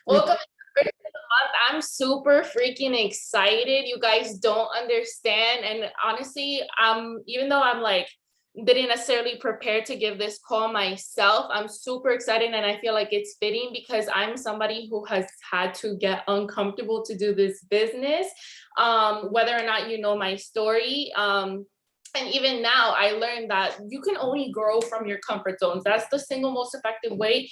Welcome to the first of the month. I'm super freaking excited. You guys don't understand. And honestly, even though I'm like didn't necessarily prepare to give this call myself, I'm super excited and I feel like it's fitting because I'm somebody who has had to get uncomfortable to do this business. Whether or not you know my story. And even now, I learned that you can only grow from your comfort zones. That's the single most effective way.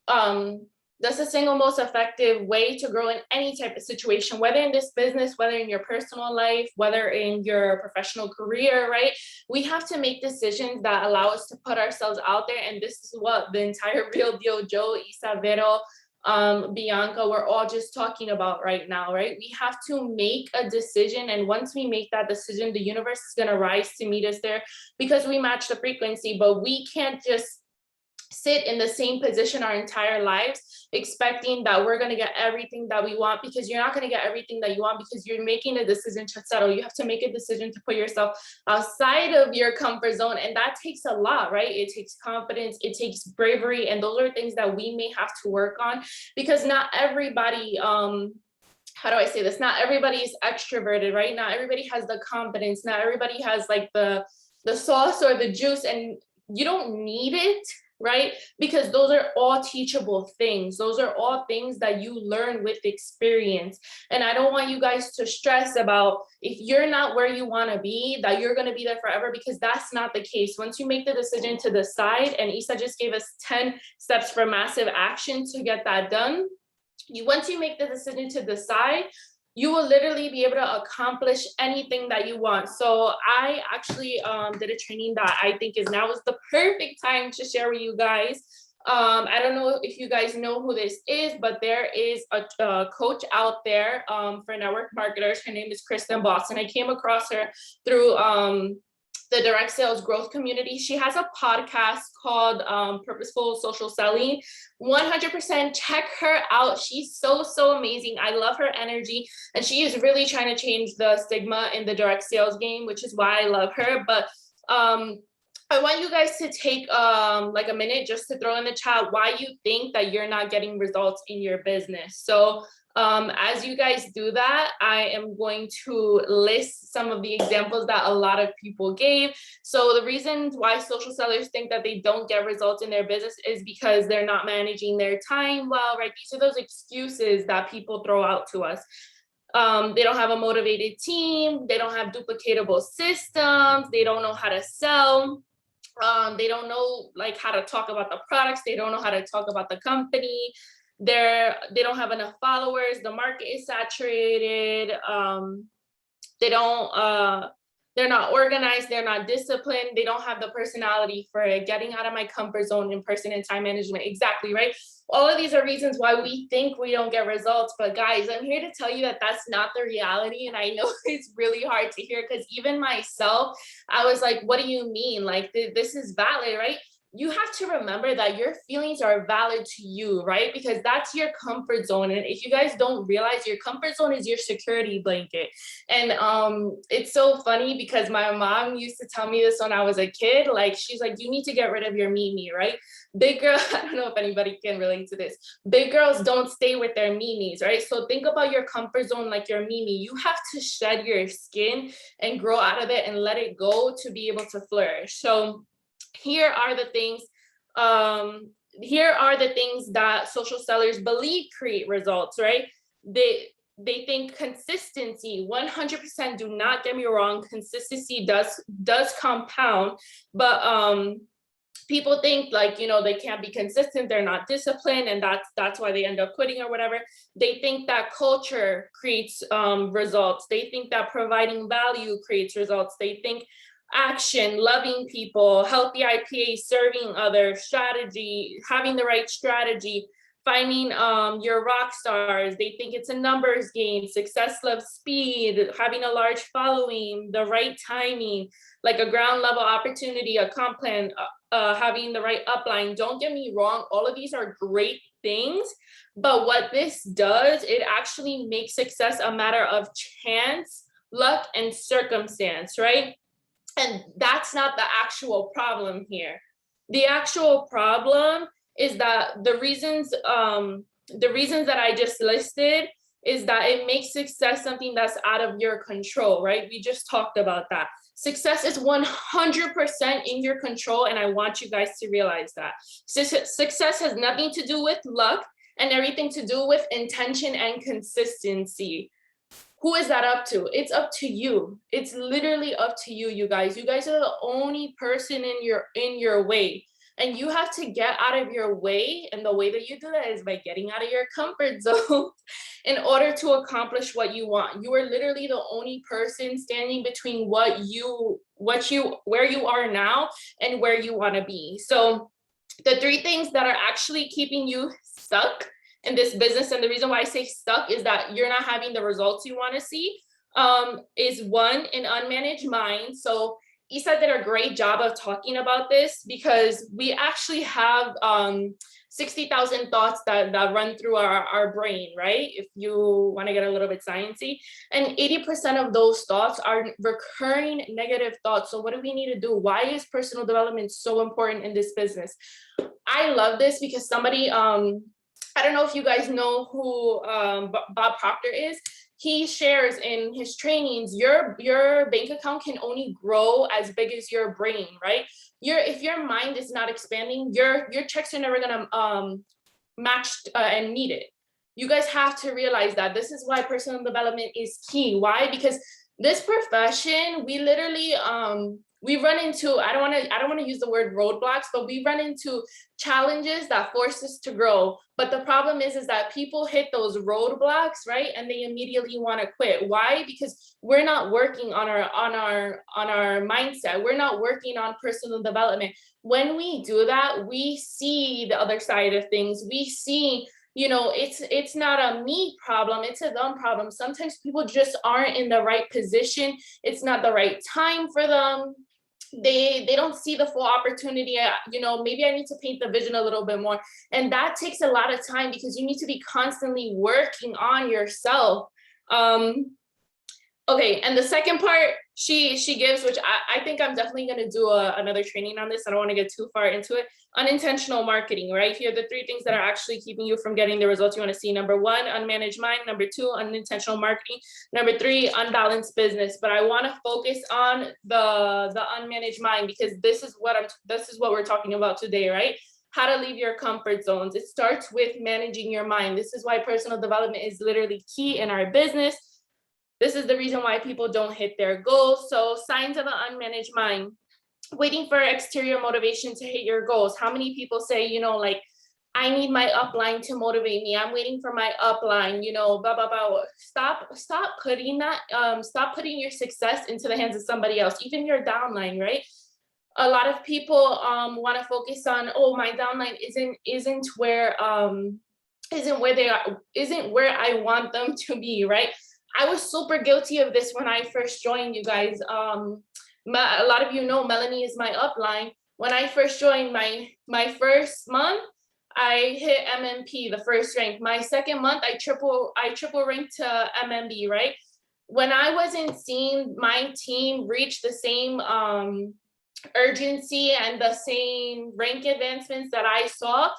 Um, that's the single most effective way to grow in any type of situation, whether in this business, whether in your personal life, whether in your professional career, right? We have to make decisions that allow us to put ourselves out there. And this is what the entire Real Deal Joe, Isabero, Bianca, we're all just talking about right now, right? We have to make a decision. And once we make that decision, the universe is going to rise to meet us there because we match the frequency, but we can't just sit in the same position our entire lives expecting that we're going to get everything that we want, because you're not going to get everything that you want because you're making a decision to settle. You have to make a decision to put yourself outside of your comfort zone, and that takes a lot, right? It takes confidence, it takes bravery, and those are things that we may have to work on because not everybody how do I say this? Not everybody is extroverted, right? Not everybody has the confidence. Not everybody has like the sauce or the juice, and you don't need it, right? Because those are all teachable things. Those are all things that you learn with experience. And I don't want you guys to stress about if you're not where you want to be, that you're going to be there forever, because that's not the case. Once you make the decision to decide, and Isa just gave us 10 steps for massive action to get that done. Once you make the decision to decide, you will literally be able to accomplish anything that you want. So I actually did a training that I think now is the perfect time to share with you guys. I don't know if you guys know who this is, but there is a coach out there for network marketers. Her name is Kristen Boston. I came across her through the direct sales growth community. She has a podcast called Purposeful Social Selling. 100% check her out. She's so amazing. I love her energy, and she is really trying to change the stigma in the direct sales game, which is why I love her. But I want you guys to take like a minute just to throw in the chat why you think that you're not getting results in your business. So as you guys do that, I am going to list some of the examples that a lot of people gave. So the reasons why social sellers think that they don't get results in their business is because they're not managing their time well, right? These are those excuses that people throw out to us. They don't have a motivated team. They don't have duplicatable systems. They don't know how to sell. They don't know like how to talk about the products. They don't know how to talk about the company. They don't have enough followers. The market is saturated. They're not organized. They're not disciplined. They don't have the personality for it. Getting out of my comfort zone in person and time management. Exactly, right? All of these are reasons why we think we don't get results. But guys, I'm here to tell you that that's not the reality. And I know it's really hard to hear because even myself, I was like, what do you mean? Like, this is valid, right? You have to remember that your feelings are valid to you, right? Because that's your comfort zone. And if you guys don't realize, your comfort zone is your security blanket. And it's so funny because my mom used to tell me this when I was a kid. Like, she's like, you need to get rid of your Mimi, right? Big girl, I don't know if anybody can relate to this. Big girls don't stay with their Mimis, right? So think about your comfort zone like your Mimi. You have to shed your skin and grow out of it and let it go to be able to flourish. So here are the things that social sellers believe create results, right? They think consistency. 100%, do not get me wrong, consistency does compound, but people think like, you know, they can't be consistent, they're not disciplined, and that's why they end up quitting or whatever. They think that culture creates results. They think that providing value creates results. They think action, loving people, healthy IPA, serving others, strategy, having the right strategy, finding your rock stars. They think it's a numbers game. Success loves speed, having a large following, the right timing, like a ground level opportunity, a comp plan, having the right upline. Don't get me wrong, all of these are great things, but what this does, it actually makes success a matter of chance, luck, and circumstance, right? And that's not the actual problem here. The actual problem is that the reasons the reasons that I just listed is that it makes success something that's out of your control, right? We just talked about that. Success is 100% in your control, and I want you guys to realize that. Success has nothing to do with luck and everything to do with intention and consistency. Who is that up to? It's up to you. It's literally up to you, you guys. You guys are the only person in your way. And you have to get out of your way. And the way that you do that is by getting out of your comfort zone in order to accomplish what you want. You are literally the only person standing between where you are now and where you want to be. So the 3 things that are actually keeping you stuck in this business, and the reason why I say stuck is that you're not having the results you want to see, is 1, an unmanaged mind. So Isa did a great job of talking about this, because we actually have 60,000 thoughts that run through our brain, right? If you want to get a little bit sciencey, and 80% of those thoughts are recurring negative thoughts. So what do we need to do? Why is personal development so important in this business? I love this because somebody, I don't know if you guys know who Bob Proctor is. He shares in his trainings, your bank account can only grow as big as your brain, right? If your mind is not expanding, your checks are never gonna match and meet it. You guys have to realize that. This is why personal development is key. Why? Because this profession, we literally we run into, I don't want to use the word roadblocks, but we run into challenges that force us to grow. But the problem is that people hit those roadblocks, right? And they immediately want to quit. Why? Because we're not working on our mindset. We're not working on personal development. When we do that, we see the other side of things. We see, it's not a me problem, it's a them problem. Sometimes people just aren't in the right position. It's not the right time for them. They don't see the full opportunity. Maybe I need to paint the vision a little bit more. And that takes a lot of time, because you need to be constantly working on yourself. Okay, and the second part she gives, which I think I'm definitely going to do another training on this. I don't want to get too far into it. Unintentional marketing, right? Here are the 3 things that are actually keeping you from getting the results you want to see. Number 1, unmanaged mind. Number 2, unintentional marketing. Number 3, unbalanced business. But I want to focus on the unmanaged mind, because this is what we're talking about today, right? How to leave your comfort zones. It starts with managing your mind. This is why personal development is literally key in our business. This is the reason why people don't hit their goals. So signs of an unmanaged mind: waiting for exterior motivation to hit your goals. How many people say, I need my upline to motivate me. I'm waiting for my upline, blah, blah, blah. Stop putting that, stop putting your success into the hands of somebody else, even your downline, right? A lot of people want to focus on, my downline isn't where I want them to be, right? I was super guilty of this when I first joined, you guys. A lot of you know Melanie is my upline. When I first joined, my first month, I hit MMP, the first rank. My second month, I triple ranked to MMB, right? When I wasn't seeing my team reach the same urgency and the same rank advancements that I saw,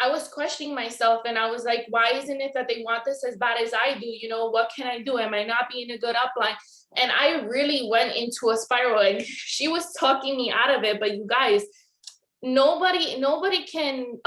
I was questioning myself, and I was like, why isn't it that they want this as bad as I do? What can I do? Am I not being a good upline? And I really went into a spiral, and she was talking me out of it. But you guys, nobody can,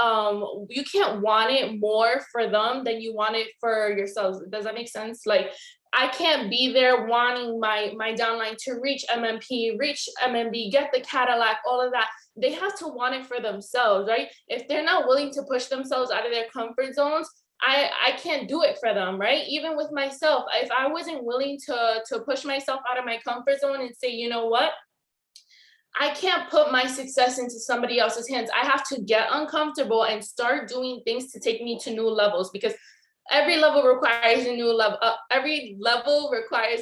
you can't want it more for them than you want it for yourselves. Does that make sense? Like, I can't be there wanting my downline to reach MMP, reach MMB, get the Cadillac, all of that. They have to want it for themselves, right? If they're not willing to push themselves out of their comfort zones, I can't do it for them, right? Even with myself, if I wasn't willing to push myself out of my comfort zone and say, you know what? I can't put my success into somebody else's hands. I have to get uncomfortable and start doing things to take me to new levels, because every level requires a new level. Every level requires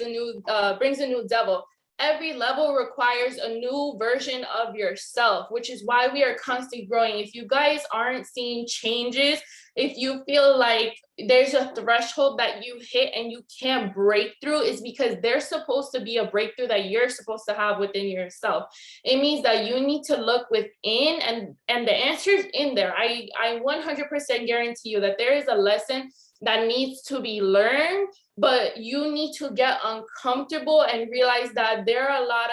brings a new devil. Every level requires a new version of yourself, which is why we are constantly growing. If you guys aren't seeing changes If you feel like there's a threshold that you hit and you can't break through, is because there's supposed to be a breakthrough that you're supposed to have within yourself. It means that you need to look within, and the answer is in there. I 100% guarantee you that there is a lesson that needs to be learned, but you need to get uncomfortable and realize that there are a lot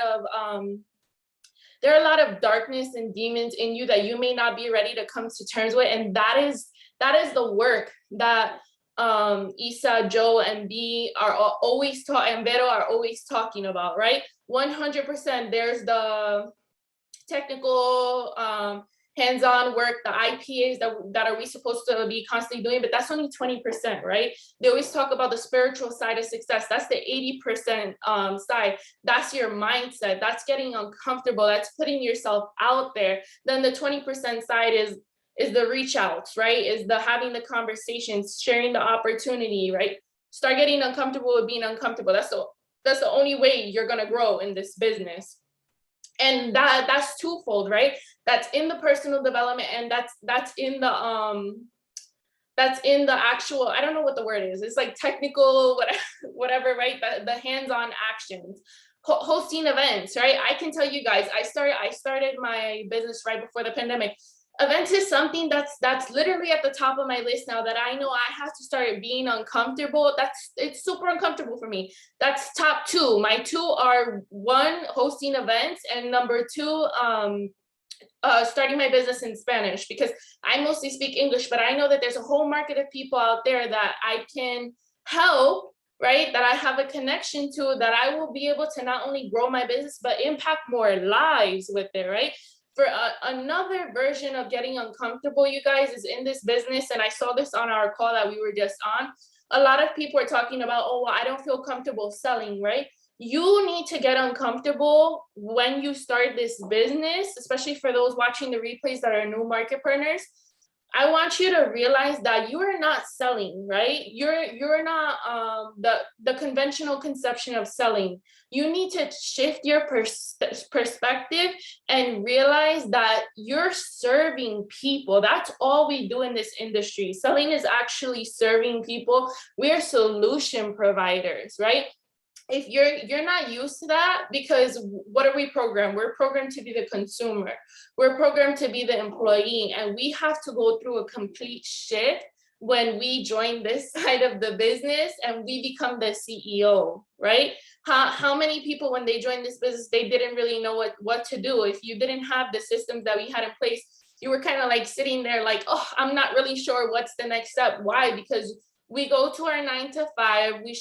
of darkness and demons in you that you may not be ready to come to terms with. And that is the work that Isa, Joe, and B are always and Vero are always talking about, right? 100%. There's the technical hands-on work, the IPAs that are we supposed to be constantly doing, but that's only 20%, right? They always talk about the spiritual side of success. That's the 80% side. That's your mindset. That's getting uncomfortable. That's putting yourself out there. Then the 20% side is the reach outs, right? Is the having the conversations, sharing the opportunity, right? Start getting uncomfortable with being uncomfortable. That's the only way you're gonna grow in this business. And that's twofold, right? That's in the personal development, and that's in the actual, I don't know what the word is. It's like technical, whatever, right? The hands-on actions. Hosting events, right? I can tell you guys, I started my business right before the pandemic. Events is something that's literally at the top of my list now, that I know I have to start being uncomfortable. It's super uncomfortable for me. That's top two. My two are, one, hosting events, and number two, starting my business in Spanish, because I mostly speak English, but I know that there's a whole market of people out there that I can help, right? That I have a connection to, that I will be able to not only grow my business, but impact more lives with it, right? For another version of getting uncomfortable, you guys, is in this business, and I saw this on our call that we were just on. A lot of people are talking about, oh, well, I don't feel comfortable selling, right? You need to get uncomfortable when you start this business, especially for those watching the replays that are new market partners. I want you to realize that you are not selling, right? You're not the conventional conception of selling. You need to shift your perspective and realize that you're serving people. That's all we do in this industry. Selling is actually serving people. We're solution providers, right? If you're not used to that, because what are we programmed? We're programmed to be the consumer. We're programmed to be the employee, and we have to go through a complete shift when we join this side of the business and we become the CEO, right? How many people, when they joined this business, they didn't really know what to do? If you didn't have the systems that we had in place, you were kind of like sitting there like, oh, I'm not really sure what's the next step. Why? Because we go to our 9 to 5, we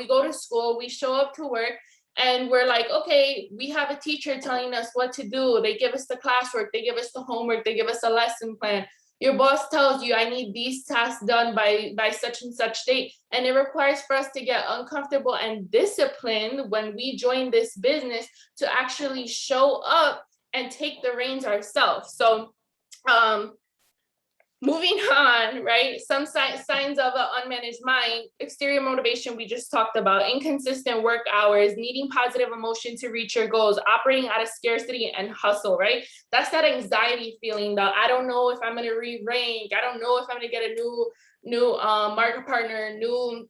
go to school, we show up to work, and we're like, okay, we have a teacher telling us what to do. They give us the classwork, they give us the homework, they give us a lesson plan. Your boss tells you, I need these tasks done by such and such date. And it requires for us to get uncomfortable and disciplined when we join this business to actually show up and take the reins ourselves. So, moving on, right? Some signs of an unmanaged mind: exterior motivation, we just talked about, inconsistent work hours, needing positive emotion to reach your goals, operating out of scarcity and hustle, right? That's that anxiety feeling that I don't know if I'm going to re-rank. I don't know if I'm going to get a new market partner, new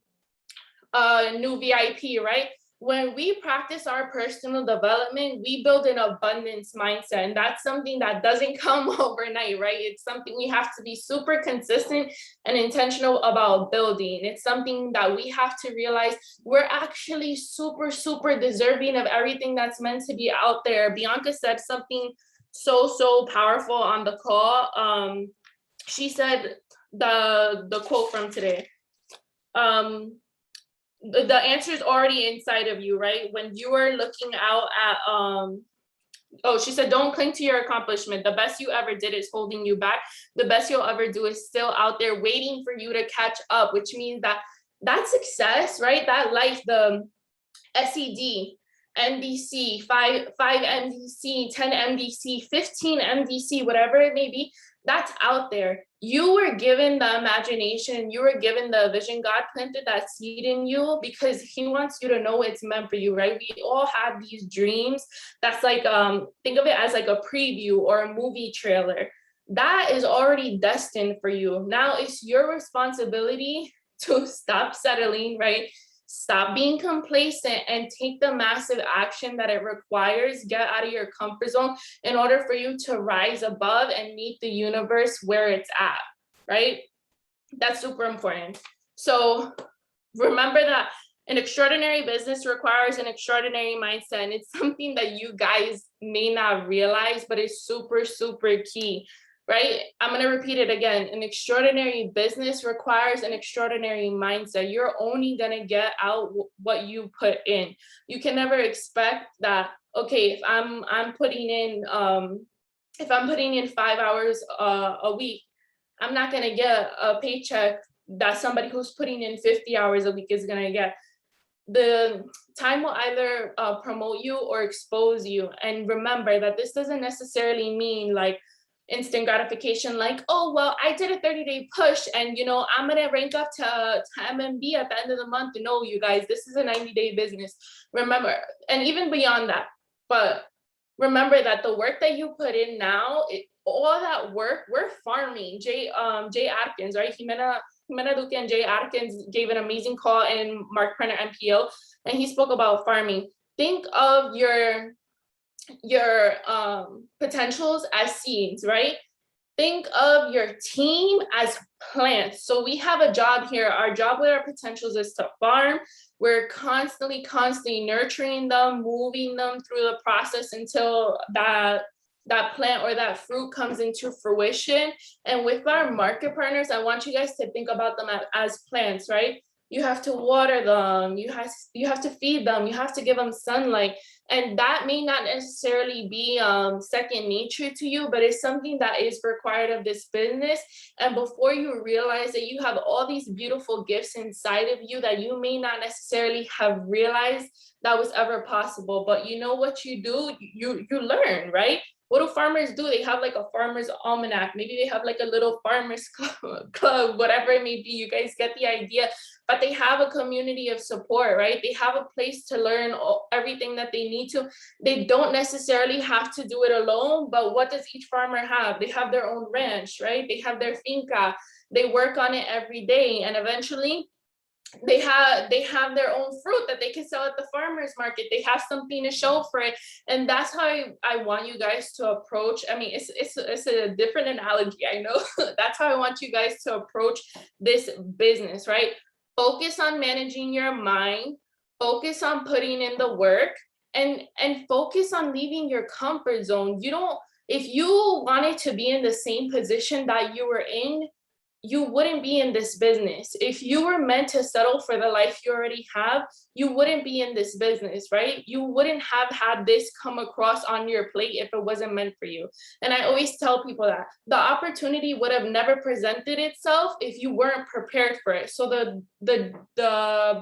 VIP, right? When we practice our personal development, we build an abundance mindset. And that's something that doesn't come overnight, right? It's something we have to be super consistent and intentional about building. It's something that we have to realize we're actually super, super deserving of everything that's meant to be out there. Bianca said something so powerful on the call. She said the quote from today. The answer is already inside of you, right? When you are looking out at, she said, don't cling to your accomplishment. The best you ever did is holding you back. The best you'll ever do is still out there waiting for you to catch up, which means that success, right? That life, the SED, MDC, 5 MDC, 10 MDC, 15 MDC, whatever it may be, that's out there. You were given the imagination, you were given the vision. God planted that seed in you because he wants you to know it's meant for you, right? We all have these dreams. That's like, think of it as like a preview or a movie trailer. that is already destined for you. Now it's your responsibility to stop settling, right? Stop being complacent and take the massive action that it requires. Get out of your comfort zone in order for you to rise above and meet the universe where it's at, right? That's super important. So remember that an extraordinary business requires an extraordinary mindset. And it's something that you guys may not realize, but it's super, super key, right? I'm going to repeat it again. An extraordinary business requires an extraordinary mindset. You're only going to get out what you put in. You can never expect that, okay, if I'm putting in 5 hours a week, I'm not going to get a paycheck that somebody who's putting in 50 hours a week is going to get. The time will either promote you or expose you. And remember that this doesn't necessarily mean like instant gratification, like, oh, well, I did a 30-day push and, you know, I'm going to rank up to MMB at the end of the month. No, you guys, this is a 90-day business. Remember, and even beyond that, but remember that the work that you put in now, all that work, we're farming. Jay Atkins, right? Jimena Duque and Jay Atkins gave an amazing call in Mark Prenner MPO, and he spoke about farming. Think of your potentials as seeds, right? Think of your team as plants. So we have a job here. Our job with our potentials is to farm. We're constantly nurturing them, moving them through the process until that plant or that fruit comes into fruition. And with our market partners, I want you guys to think about them as plants, right? You have to water them, you have to feed them, you have to give them sunlight. And that may not necessarily be second nature to you, but it's something that is required of this business. And before you realize that you have all these beautiful gifts inside of you that you may not necessarily have realized that was ever possible, but you know what you do, you learn, right? What do farmers do? They have like a farmer's almanac. Maybe they have like a little farmer's club, whatever it may be. You guys get the idea. But they have a community of support, right? They have a place to learn everything that they need to. They don't necessarily have to do it alone, but what does each farmer have? They have their own ranch, right? They have their finca. They work on it every day, and eventually they have their own fruit that they can sell at the farmers market. They have something to show for it. And that's how I want you guys to approach. I mean, it's a different analogy, I know. That's how I want you guys to approach this business, right? Focus on managing your mind, focus on putting in the work, and focus on leaving your comfort zone. If you wanted to be in the same position that you were in, you wouldn't be in this business. If you were meant to settle for the life you already have, you wouldn't be in this business, right? You wouldn't have had this come across on your plate if it wasn't meant for you. And I always tell people that the opportunity would have never presented itself if you weren't prepared for it. So the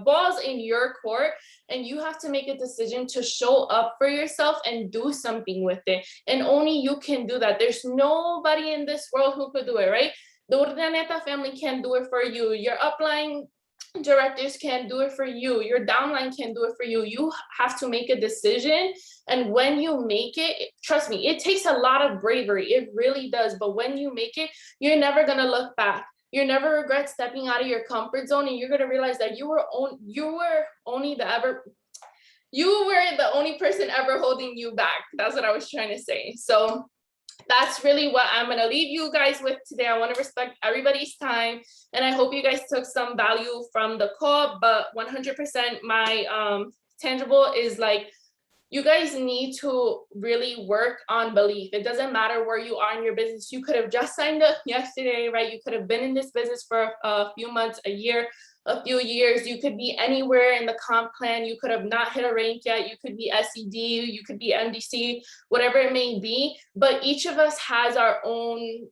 ball's in your court, and you have to make a decision to show up for yourself and do something with it. And only you can do that. There's nobody in this world who could do it, right? The Urdaneta family can't do it for you. Your upline directors can't do it for you. Your downline can't do it for you. You have to make a decision. And when you make it, trust me, it takes a lot of bravery. It really does. But when you make it, you're never going to look back. You never regret stepping out of your comfort zone. And you're going to realize that you were the only person ever holding you back. That's what I was trying to say. So that's really what I'm going to leave you guys with today. I want to respect everybody's time, and I hope you guys took some value from the call. But 100% my tangible is like, you guys need to really work on belief. It doesn't matter where you are in your business. You could have just signed up yesterday, right? You could have been in this business for a few months, a year, a few years. You could be anywhere in the comp plan. You could have not hit a rank yet. You could be SED, you could be MDC, whatever it may be. But each of us has our own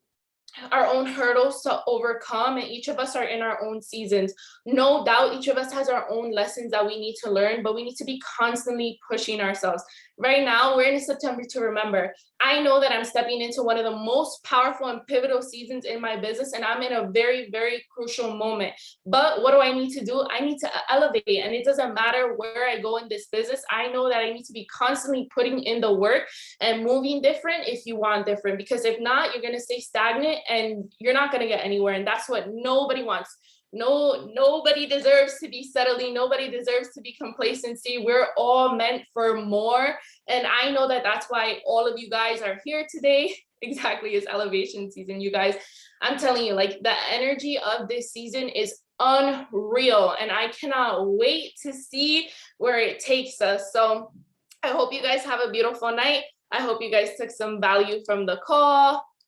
hurdles to overcome, and each of us are in our own seasons. No doubt each of us has our own lessons that we need to learn, but we need to be constantly pushing ourselves. right now we're in September to remember. I know that I'm stepping into one of the most powerful and pivotal seasons in my business, and I'm in a very, very crucial moment. But what do I need to do? I need to elevate, and it doesn't matter where I go in this business. I know that I need to be constantly putting in the work and moving different if you want different, because if not, you're going to stay stagnant and you're not going to get anywhere. And that's what nobody wants. Nobody deserves to be settling. Nobody deserves to be complacency. We're all meant for more. And I know that that's why all of you guys are here today. Exactly, it's elevation season, you guys. I'm telling you, like, the energy of this season is unreal. And I cannot wait to see where it takes us. So I hope you guys have a beautiful night. I hope you guys took some value from the call.